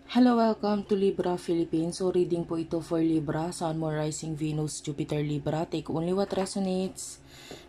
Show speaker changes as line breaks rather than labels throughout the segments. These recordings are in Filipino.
Hello, welcome to Libra Philippines. So, reading po ito for Libra, Sun, Moon, Rising, Venus, Jupiter, Libra. Take only what resonates.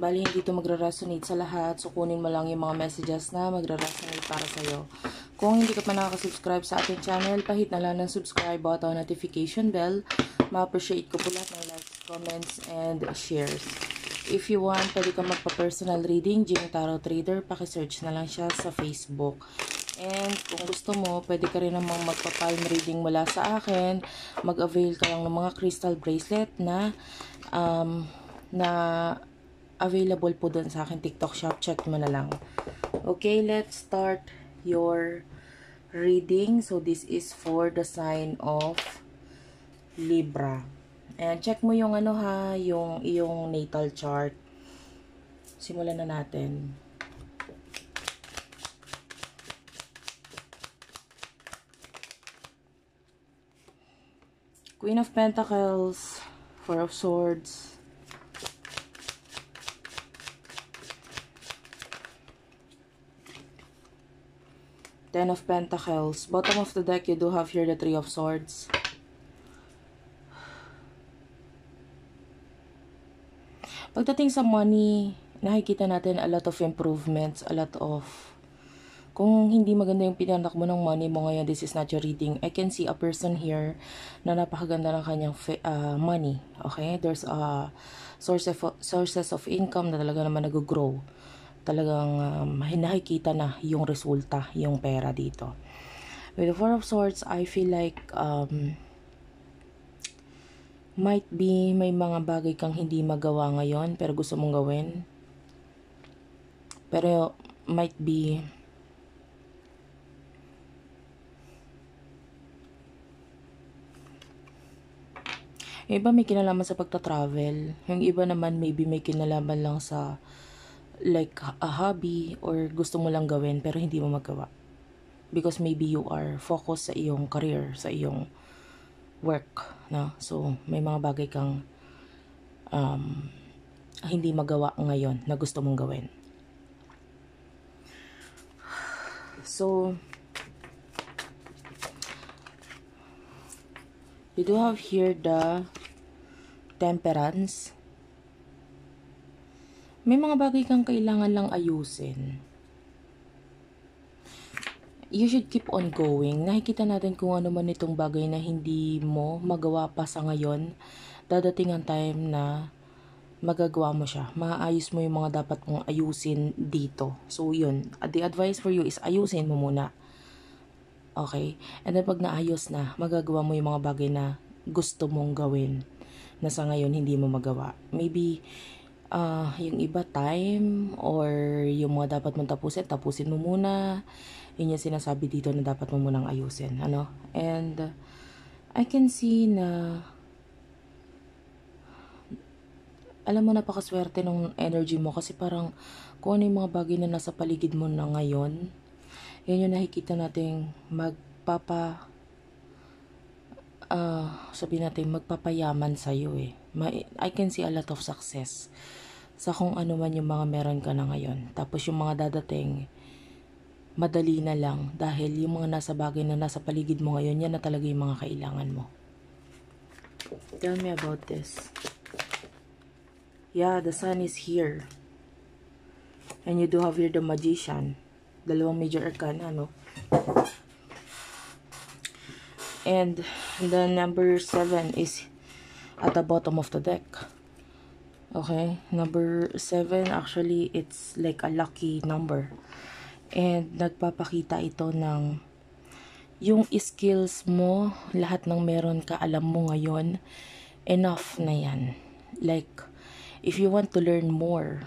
Bali, hindi ito magre-resonate sa lahat. So, kunin mo lang yung mga messages na magre-resonate para sa'yo. Kung hindi ka pa nakaka-subscribe sa ating channel, pahit na lang ng subscribe button, notification bell. Ma-appreciate ko po lahat ng likes, comments, and shares. If you want, pwede ka magpa-personal reading, Jing Tarot Trader. Pakisearch na lang siya sa Facebook. And kung gusto mo, pwede ka rin namang magpa-palm reading mula sa akin. Mag-avail ka lang ng mga crystal bracelet na available po dun sa akin TikTok shop. Check mo na lang. Okay, let's start your reading. So, this is for the sign of Libra. And check mo yung yung iyong natal chart. Simulan na natin. Queen of Pentacles, Four of Swords, Ten of Pentacles. Bottom of the deck, you do have here the Three of Swords. Pagdating sa money, nakikita natin a lot of improvements, a lot of... Kung hindi maganda yung pinanak mo ng money mo ngayon, this is not your reading. I can see a person here na napakaganda ng kanyang money. Okay? There's a sources of income na talaga naman nag-grow. Talagang nakikita na yung resulta, yung pera dito. With the Four of Swords, I feel like might be may mga bagay kang hindi magawa ngayon pero gusto mong gawin. Pero might be yung iba may kinalaman sa pagta-travel. Yung iba naman maybe may kinalaman lang sa like a hobby or gusto mo lang gawin pero hindi mo magawa. Because maybe you are focused sa iyong career, sa iyong work. No? So, may mga bagay kang hindi magawa ngayon na gusto mong gawin. So, you do have here the Temperance. May mga bagay kang kailangan lang ayusin. You should keep on going. Nakikita natin kung ano man itong bagay na hindi mo magawa pa sa ngayon. Dadating ang time na magagawa mo siya. Maayos mo yung mga dapat mong ayusin dito. So, yun. The advice for you is ayusin mo muna. Okay? And then pag naayos na, magagawa mo yung mga bagay na gusto mong gawin na sa ngayon hindi mo magawa. Maybe yung iba time or yung mga dapat mong tapusin mo muna. Yun yung sinasabi dito na dapat mo munang ayusin. Ano? And I can see na alam mo, napakaswerte ng energy mo kasi parang kung ano yung mga bagay na nasa paligid mo na ngayon, yun yung nakikita natin sabihin natin magpapayaman sa'yo eh. I can see a lot of success sa kung ano man yung mga meron ka na ngayon. Tapos yung mga dadating, madali na lang dahil yung mga nasa bagay na nasa paligid mo ngayon, yan na talaga yung mga kailangan mo. Tell me about this. Yeah, the sun is here. And you do have here the Magician. Dalawang major arcana, no? And the number 7 is at the bottom of the deck. Okay? Number 7, actually, it's like a lucky number. And nagpapakita ito ng yung skills mo, lahat ng meron ka, alam mo ngayon, enough na yan. Like, if you want to learn more,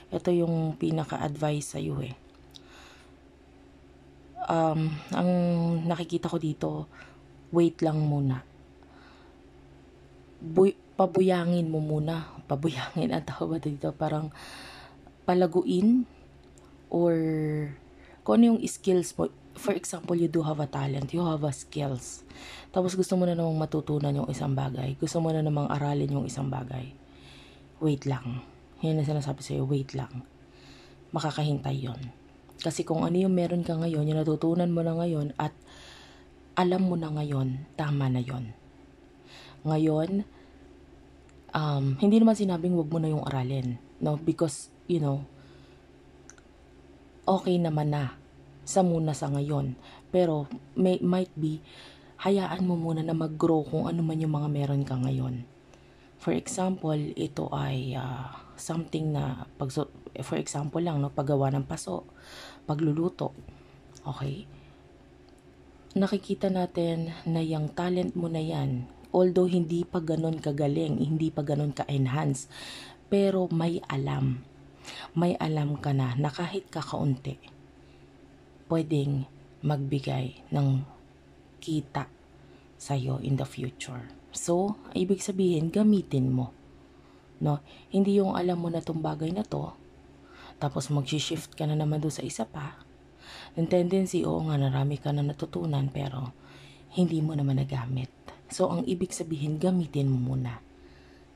ito yung pinaka-advice sa'yo eh. Ang nakikita ko dito, wait lang muna. Pabuyangin mo muna. Pabuyangin ang tawag dito. Parang palaguin or kung ano yung skills mo. For example, you do have a talent. You have a skills. Tapos gusto mo na namang matutunan yung isang bagay. Gusto mo na namang aralin yung isang bagay. Wait lang. Yan ang sinasabi sa'yo, wait lang. Makakahintay yon. Kasi kung ano yung meron ka ngayon, yung natutunan mo na ngayon at alam mo na ngayon, tama na yon. Ngayon, hindi naman sinabing wag mo na yung aralin, no? Because, okay naman na sa muna sa ngayon. Pero, might be, hayaan mo muna na mag-grow kung ano man yung mga meron ka ngayon. For example, ito ay something na, for example lang, no, paggawa ng paso, pagluluto, okay? Nakikita natin na yung talent mo na yan, although hindi pa ganun kagaling, hindi pa ganun ka-enhance, pero may alam. May alam ka na kahit kakaunti, pwedeng magbigay ng kita sa'yo in the future. So, ibig sabihin, gamitin mo. No? Hindi yung alam mo na itong bagay na to, tapos mag-shift ka na naman doon sa isa pa. Yung tendency, oo nga, narami ka na natutunan, pero hindi mo naman nagamit. So, ang ibig sabihin, gamitin mo muna.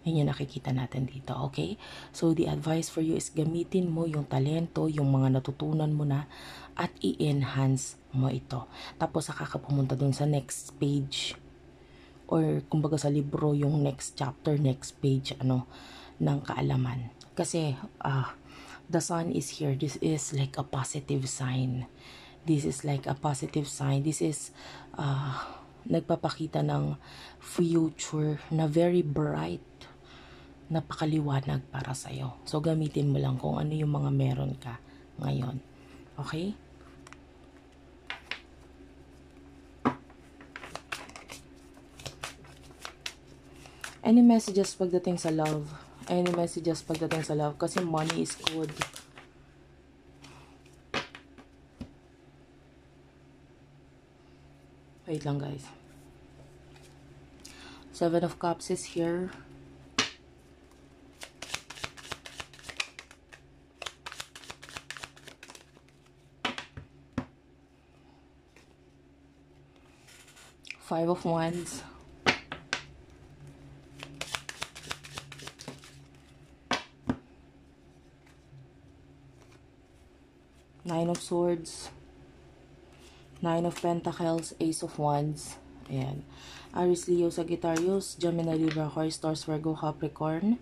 Yun yung nakikita natin dito, okay? So, the advice for you is gamitin mo yung talento, yung mga natutunan mo na, at i-enhance mo ito. Tapos, saka ka pumunta dun sa next page, or kumbaga sa libro, yung next chapter, next page, ng kaalaman. Kasi, the sun is here. This is like a positive sign. This is like a positive sign. This is nagpapakita ng future na very bright, napakaliwanag para sa'yo. So, gamitin mo lang kung ano yung mga meron ka ngayon. Okay? Any messages pagdating sa love? Any messages pagdating sa love? Kasi money is good. Wait lang, guys. 7 of Cups is here. Five of Wands. Nine of Swords. Nine of Pentacles. Ace of Wands. Ayan. Aries, Leo, Sagittarius, Gemini, Libra, Aquarius, Taurus, Virgo, Capricorn.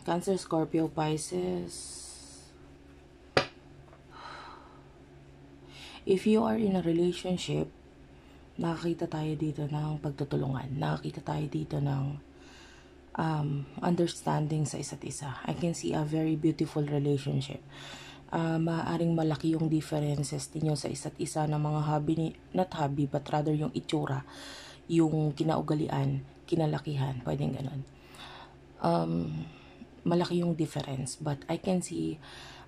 Cancer, Scorpio, Pisces. If you are in a relationship, nakakita tayo dito ng pagtutulungan. Nakakita tayo dito ng understanding sa isa't isa. I can see a very beautiful relationship. Maaaring malaki yung differences niyo sa isa't isa ng mga hobby, not hobby, but rather yung itsura, yung kinaugalian, kinalakihan, pwedeng ganun. Malaki yung difference, but I can see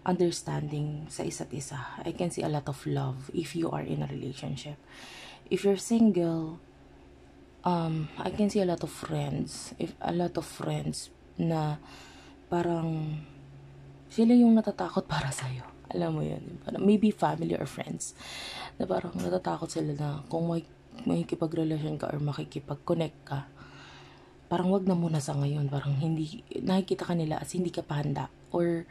understanding sa isa't isa. I can see a lot of love if you are in a relationship. If you're single, I can see a lot of friends. A lot of friends na parang sila yung natatakot para sa'yo. Alam mo yun. Maybe family or friends. Na parang natatakot sila na kung makikipagrelasyon ka or makikipag-connect ka, parang wag na muna sa ngayon. Parang hindi, nakikita ka nila as hindi ka pa handa. Or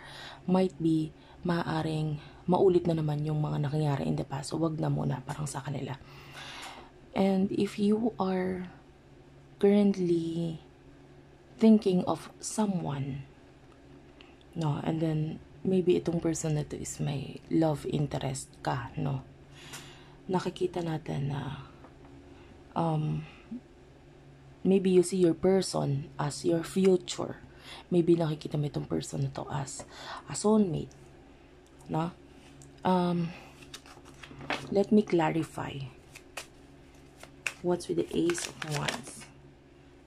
might be, maaaring maulit na naman yung mga nangyayari in the past. So wag na muna parang sa kanila. And if you are currently thinking of someone, no, and then maybe itong person na to is may love interest ka, no, nakikita natin na maybe you see your person as your future. Maybe nakikita mo itong person na to as a soulmate, no. Let me clarify. What's with the Ace of Wands?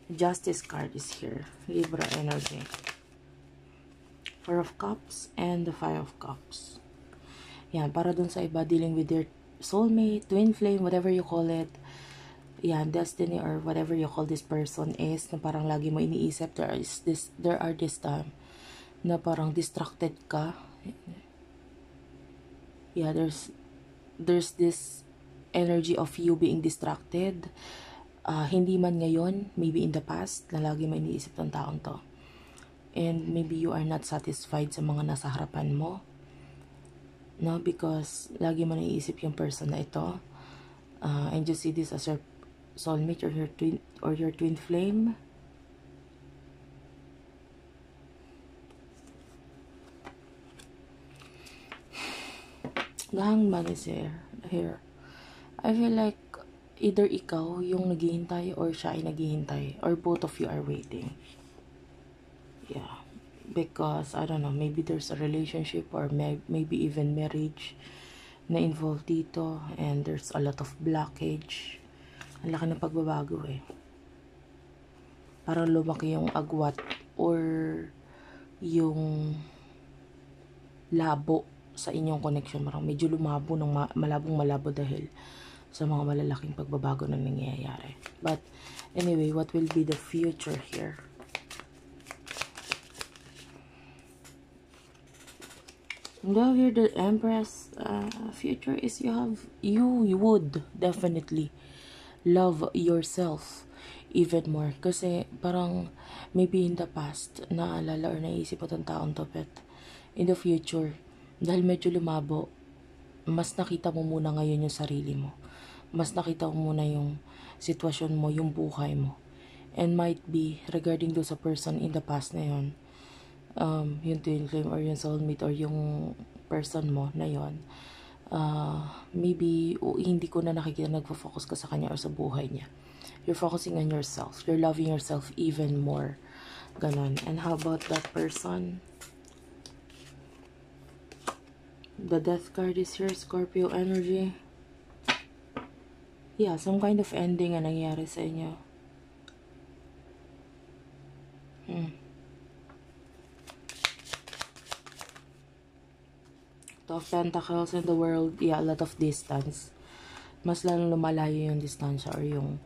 Justice card is here. Libra energy. Four of Cups and the Five of Cups. Yan, para dun sa iba dealing with their soulmate, twin flame, whatever you call it. Yan, destiny or whatever you call this person is, na parang lagi mo iniisip, there are this time na parang distracted ka. Yeah, there's this energy of you being distracted. Hindi man ngayon, maybe in the past, na lagi mo iniisip ng taong to. and maybe you are not satisfied sa mga nasa harapan mo, no, because lagi mo naiisip yung person na ito, and you see this as your soulmate or your twin flame. The Hangman is here. I feel like either ikaw yung naghihintay or siya ay naghihintay, or both of you are waiting. Yeah, because I don't know, maybe there's a relationship or maybe even marriage na involved dito, and there's a lot of blockage. Ang laki ng pagbabago eh. Parang lumaki yung agwat or yung labo sa inyong connection. Parang medyo lumabo ng malabo dahil sa mga malalaking pagbabago na nangyayari. But anyway, what will be the future here? Now here the Empress, future is you would definitely love yourself even more. Kasi parang maybe in the past, naalala or naisip mo itong taong to, but in the future, dahil medyo lumabo, mas nakita mo muna ngayon yung sarili mo. Mas nakita mo muna yung sitwasyon mo, yung buhay mo. And might be, regarding do sa person in the past na yun, yung twin flame or yung soulmate or yung person mo na yun, maybe hindi ko na nakikita nagpo-focus ka sa kanya or sa buhay niya. You're focusing on yourself. You're loving yourself even more. Ganon. And how about that person? The Death card is here, Scorpio energy. Yeah, some kind of ending ang nangyari sa inyo. Two of Pentacles in the world. Yeah, a lot of distance. Mas lalong lumalayo yung distansya or yung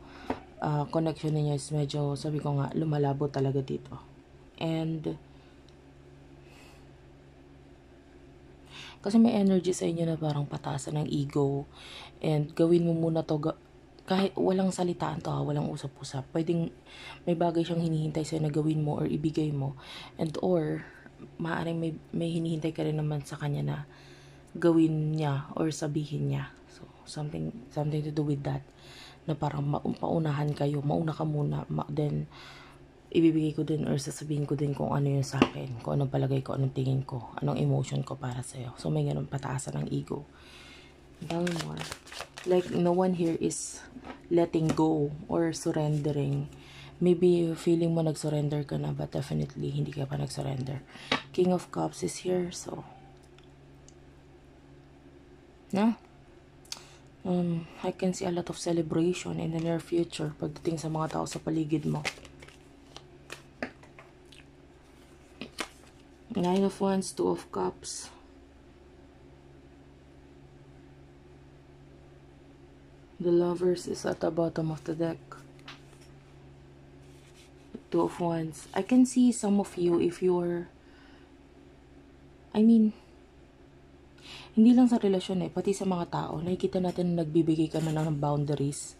connection niya is medyo, sabi ko nga, lumalabo talaga dito. And kasi may energy sa inyo na parang pataasan ng ego, and gawin mo muna to, kahit walang salitaan to, walang usap-usap, pwedeng may bagay siyang hinihintay sa'yo na gawin mo or ibigay mo, and or maaaring may hinihintay ka rin naman sa kanya na gawin niya or sabihin niya. So something to do with that, na parang paunahan kayo, mauna ka muna, then ibibigay ko din or sasabihin ko din kung ano yung sa akin, kung anong palagay ko, anong tingin ko, anong emotion ko para sa'yo. So may ganun pataasan ng ego. Tell me more. Like no one here is letting go or surrendering. Maybe feeling mo nag-surrender ka na, but definitely hindi ka pa nag-surrender. King of Cups is here, so I can see a lot of celebration in the near future pagdating sa mga tao sa paligid mo. Nine of Wands, Two of Cups. The Lovers is at the bottom of the deck. Two of Wands. I can see some of you, if you're, hindi lang sa relasyon pati sa mga tao, nakikita natin na nagbibigay ka na ng boundaries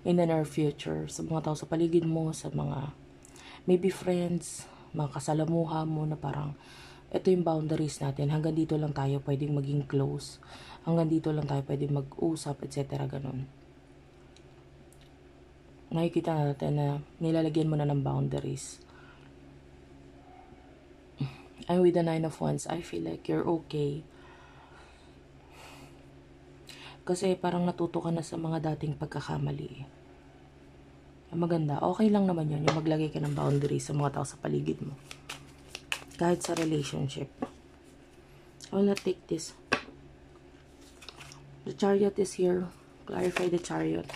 in the near future. Sa mga tao sa paligid mo, sa mga maybe friends, mga kasalamuha mo, na parang ito yung boundaries natin, hanggang dito lang tayo pwedeng maging close, hanggang dito lang tayo pwedeng mag-usap, etc. Ganun. Nakikita natin na nilalagyan mo na ng boundaries. And with the Nine of Wands, I feel like you're okay. Kasi parang natuto ka na sa mga dating pagkakamali. Maganda. Okay lang naman yun, yung maglagay ka ng boundaries sa mga tao sa paligid mo. Kahit sa relationship. I will not take this. The Chariot is here. Clarify the Chariot.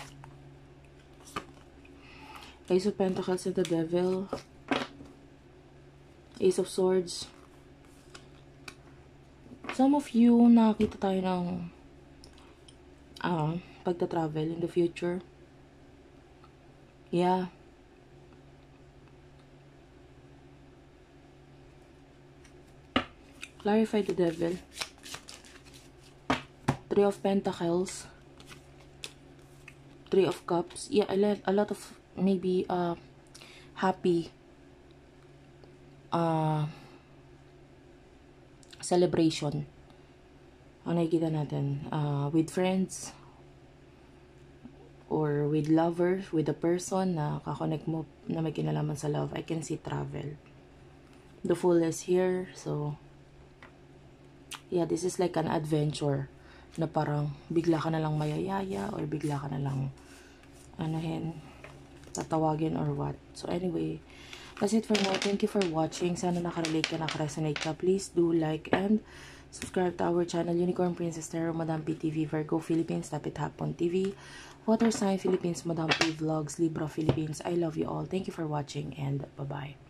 Ace of Pentacles and the Devil. Ace of Swords. Some of you, nakakita tayo ng pagta-travel in the future. Yeah. Clarify the Devil. Three of Pentacles. Three of Cups. Yeah, a lot of maybe happy celebration ang nakikita natin, with friends or with lovers, with a person na kakonect mo na may kinalaman sa love. I can see travel. The Fool is here, so yeah, this is like an adventure na parang bigla ka na lang mayayaya or bigla ka na lang tatawagin or what. So anyway, that's it for now. Thank you for watching. Sana nakarelate ka, nakaresonate ka. Please do like and subscribe to our channel, Unicorn Princess Tarot, Madam P TV, Virgo Philippines, Tapit Hapon TV, Water Sign Philippines, Madam P Vlogs, Libra Philippines. I love you all. Thank you for watching and bye-bye.